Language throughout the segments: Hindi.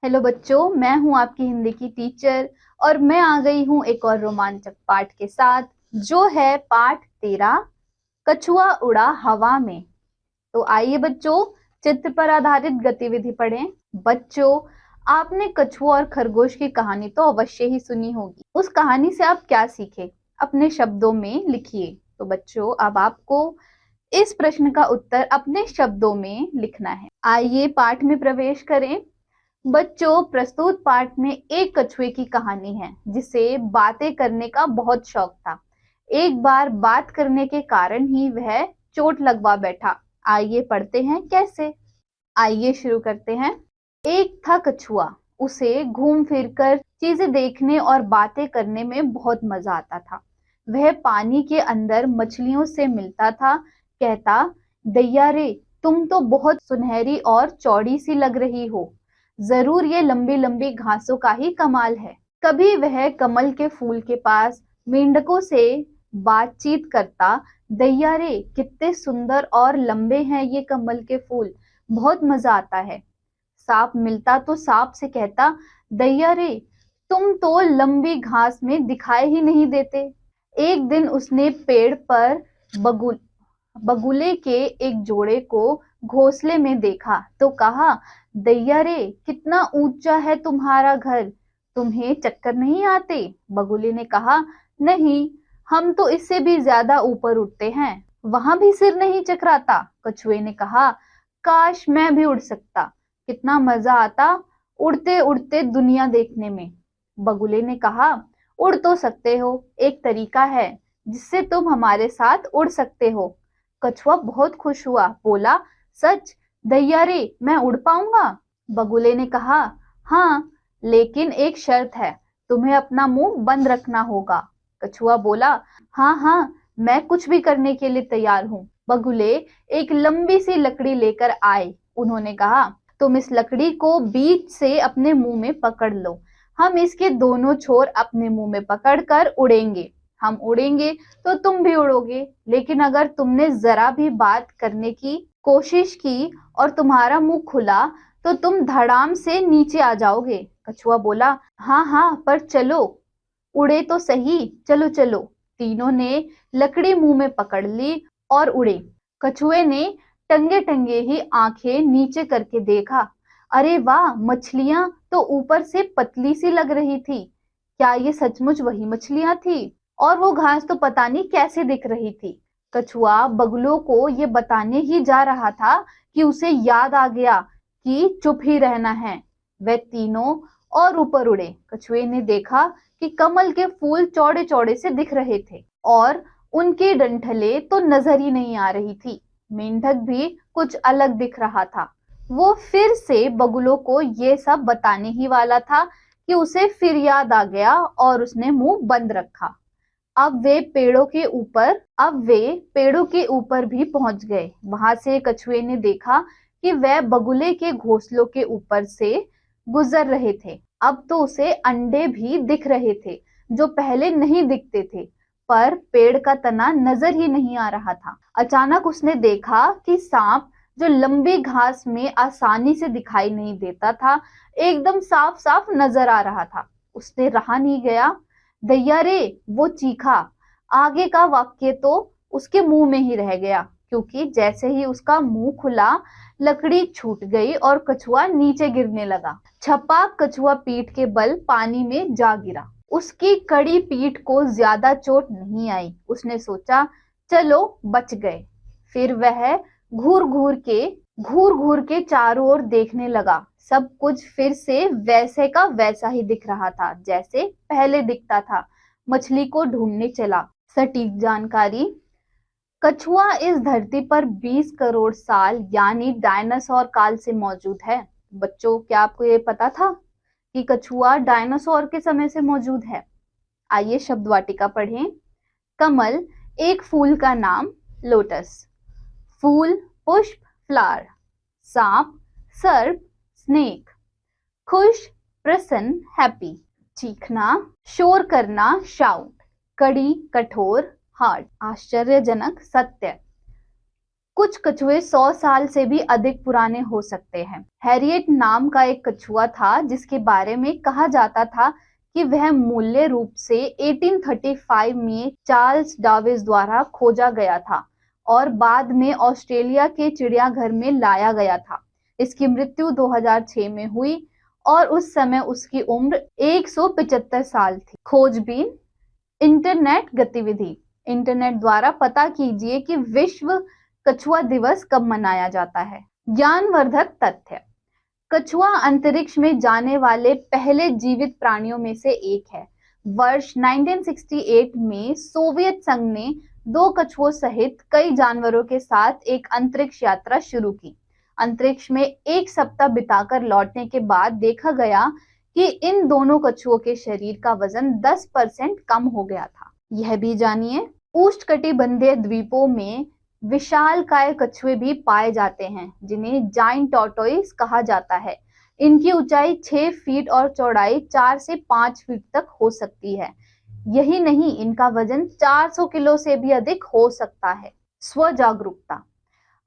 हेलो बच्चों, मैं हूं आपकी हिंदी की टीचर और मैं आ गई हूं एक और रोमांचक पाठ के साथ जो है पाठ 13 कछुआ उड़ा हवा में। तो आइए बच्चों, चित्र पर आधारित गतिविधि पढ़ें। बच्चों, आपने कछुआ और खरगोश की कहानी तो अवश्य ही सुनी होगी। उस कहानी से आप क्या सीखे, अपने शब्दों में लिखिए। तो बच्चों, अब आपको इस प्रश्न का उत्तर अपने शब्दों में लिखना है। आइए पाठ में प्रवेश करें। बच्चों, प्रस्तुत पाठ में एक कछुए की कहानी है जिसे बातें करने का बहुत शौक था। एक बार बात करने के कारण ही वह चोट लगवा बैठा। आइए पढ़ते हैं कैसे। आइए शुरू करते हैं। एक था कछुआ, उसे घूम फिरकर चीजें देखने और बातें करने में बहुत मजा आता था। वह पानी के अंदर मछलियों से मिलता था, कहता, दैया रे, तुम तो बहुत सुनहरी और चौड़ी सी लग रही हो। जरूर ये लंबी लंबी घासों का ही कमाल है। कभी वह कमल के फूल के पास मेंढकों से बातचीत करता, दैया रे, कितने सुंदर और लंबे हैं ये कमल के फूल, बहुत मजा आता है। सांप मिलता तो सांप से कहता, दैया रे, तुम तो लंबी घास में दिखाई ही नहीं देते। एक दिन उसने पेड़ पर बगुले के एक जोड़े को घोंसले में देखा तो कहा, दैया रे, कितना ऊंचा है तुम्हारा घर, तुम्हें चक्कर नहीं आते? बगुले ने कहा, नहीं, हम तो इससे भी ज्यादा ऊपर उड़ते हैं, वहां भी सिर नहीं चकराता। कछुए ने कहा, काश मैं भी उड़ सकता, कितना मजा आता उड़ते उड़ते दुनिया देखने में। बगुले ने कहा, उड़ तो सकते हो, एक तरीका है जिससे तुम हमारे साथ उड़ सकते हो। कछुआ बहुत खुश हुआ, बोला, सच? दैया रे, मैं उड़ पाऊंगा? बगुले ने कहा, हाँ, लेकिन एक शर्त है, तुम्हें अपना मुंह बंद रखना होगा। कछुआ बोला, हाँ हाँ, मैं कुछ भी करने के लिए तैयार हूँ। बगुले एक लंबी सी लकड़ी लेकर आए। उन्होंने कहा, तुम इस लकड़ी को बीच से अपने मुंह में पकड़ लो, हम इसके दोनों छोर अपने मुंह में पकड़कर उड़ेंगे। हम उड़ेंगे तो तुम भी उड़ोगे, लेकिन अगर तुमने जरा भी बात करने की कोशिश की और तुम्हारा मुंह खुला तो तुम धड़ाम से नीचे आ जाओगे। कछुआ बोला, हाँ हाँ, पर चलो, उड़े तो सही, चलो चलो। तीनों ने लकड़ी मुंह में पकड़ ली और उड़े। कछुए ने टंगे टंगे ही आंखें नीचे करके देखा, अरे वाह, मछलियां तो ऊपर से पतली सी लग रही थी। क्या ये सचमुच वही मछलियां थी? और वो घास तो पता नहीं कैसे दिख रही थी। कछुआ बगुलों को ये बताने ही जा रहा था कि उसे याद आ गया कि चुप ही रहना है। वे तीनों और ऊपर उड़े। कछुए ने देखा कि कमल के फूल चौड़े चौड़े से दिख रहे थे और उनकी डंठलें तो नजर ही नहीं आ रही थी। मेंढक भी कुछ अलग दिख रहा था। वो फिर से बगुलों को ये सब बताने ही वाला था कि उसे फिर याद आ गया और उसने मुंह बंद रखा। अब वे पेड़ों के ऊपर भी पहुंच गए। वहां से कछुए ने देखा कि वह बगुले के घोंसलों के ऊपर से गुजर रहे थे। अब तो उसे अंडे भी दिख रहे थे जो पहले नहीं दिखते थे, पर पेड़ का तना नजर ही नहीं आ रहा था। अचानक उसने देखा कि सांप, जो लंबी घास में आसानी से दिखाई नहीं देता था, एकदम साफ साफ नजर आ रहा था। उसने रहा नहीं गया, दैया रे, वो चीखा। आगे का वाक्य तो उसके मुंह में ही रह गया, क्योंकि जैसे ही उसका मुंह खुला, लकड़ी छूट गई और कछुआ नीचे गिरने लगा। छपाक कछुआ पीठ के बल पानी में जा गिरा। उसकी कड़ी पीठ को ज्यादा चोट नहीं आई। उसने सोचा, चलो बच गए। फिर वह घूर घूर के चारों ओर देखने लगा। सब कुछ फिर से वैसे का वैसा ही दिख रहा था जैसे पहले दिखता था। मछली को ढूंढने चला। सटीक जानकारी, कछुआ इस धरती पर 20 करोड़ साल यानी डायनासोर काल से मौजूद है। बच्चों, क्या आपको ये पता था कि कछुआ डायनासोर के समय से मौजूद है? आइए शब्द वाटिका पढ़ें। कमल, एक फूल का नाम, लोटस। फूल, पुष्प, फ्लावर। सांप, सर्प, स्नेक। खुश, प्रसन्न, हैप्पी। चीखना, शोर करना, शाउट। कड़ी, कठोर, हार्ड। आश्चर्यजनक, सत्य। कुछ कछुए 100 साल से भी अधिक पुराने हो सकते हैं। हैरियट नाम का एक कछुआ था जिसके बारे में कहा जाता था कि वह मूल्य रूप से 1835 में चार्ल्स डार्विन द्वारा खोजा गया था और बाद में ऑस्ट्रेलिया के चिड़ियाघर में लाया गया था। इसकी मृत्यु 2006 में हुई और उस समय उसकी उम्र 175 साल थी। खोजबीन, इंटरनेट गतिविधि। इंटरनेट द्वारा पता कीजिए कि विश्व कछुआ दिवस कब मनाया जाता है। ज्ञानवर्धक तथ्य। कछुआ अंतरिक्ष में जाने वाले पहले जीवित प्राणियों में से एक है। वर्ष 1968 में सोवियत संघ ने 2 कछुओं सहित कई जानवरों के साथ एक अंतरिक्ष यात्रा शुरू की। अंतरिक्ष में 1 सप्ताह बिताकर लौटने के बाद देखा गया कि इन दोनों कछुओं के शरीर का वजन 10% कम हो गया था। यह भी जानिए, उष्णकटिबंधीय द्वीपों में विशालकाय कछुए भी पाए जाते हैं जिन्हें जाइंट टॉर्टोइस कहा जाता है। इनकी ऊंचाई 6 फीट और चौड़ाई 4 से 5 फीट तक हो सकती है। यही नहीं, इनका वजन 400 किलो से भी अधिक हो सकता है। स्वजागरूकता।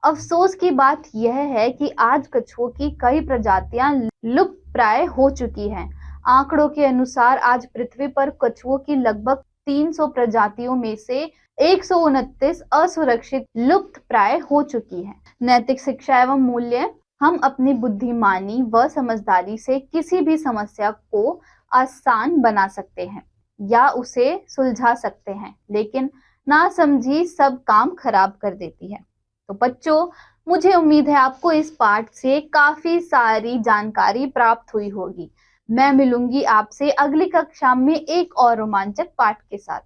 अफसोस की बात यह है कि आज कछुओं की कई प्रजातियां लुप्त प्राय हो चुकी हैं। आंकड़ों के अनुसार आज पृथ्वी पर कछुओं की लगभग 300 प्रजातियों में से 129 असुरक्षित लुप्त प्राय हो चुकी है। नैतिक शिक्षा एवं मूल्य। हम अपनी बुद्धिमानी व समझदारी से किसी भी समस्या को आसान बना सकते हैं या उसे सुलझा सकते हैं, लेकिन नासमझी सब काम खराब कर देती है। तो बच्चों, मुझे उम्मीद है आपको इस पाठ से काफी सारी जानकारी प्राप्त हुई होगी। मैं मिलूंगी आपसे अगली कक्षा में एक और रोमांचक पाठ के साथ।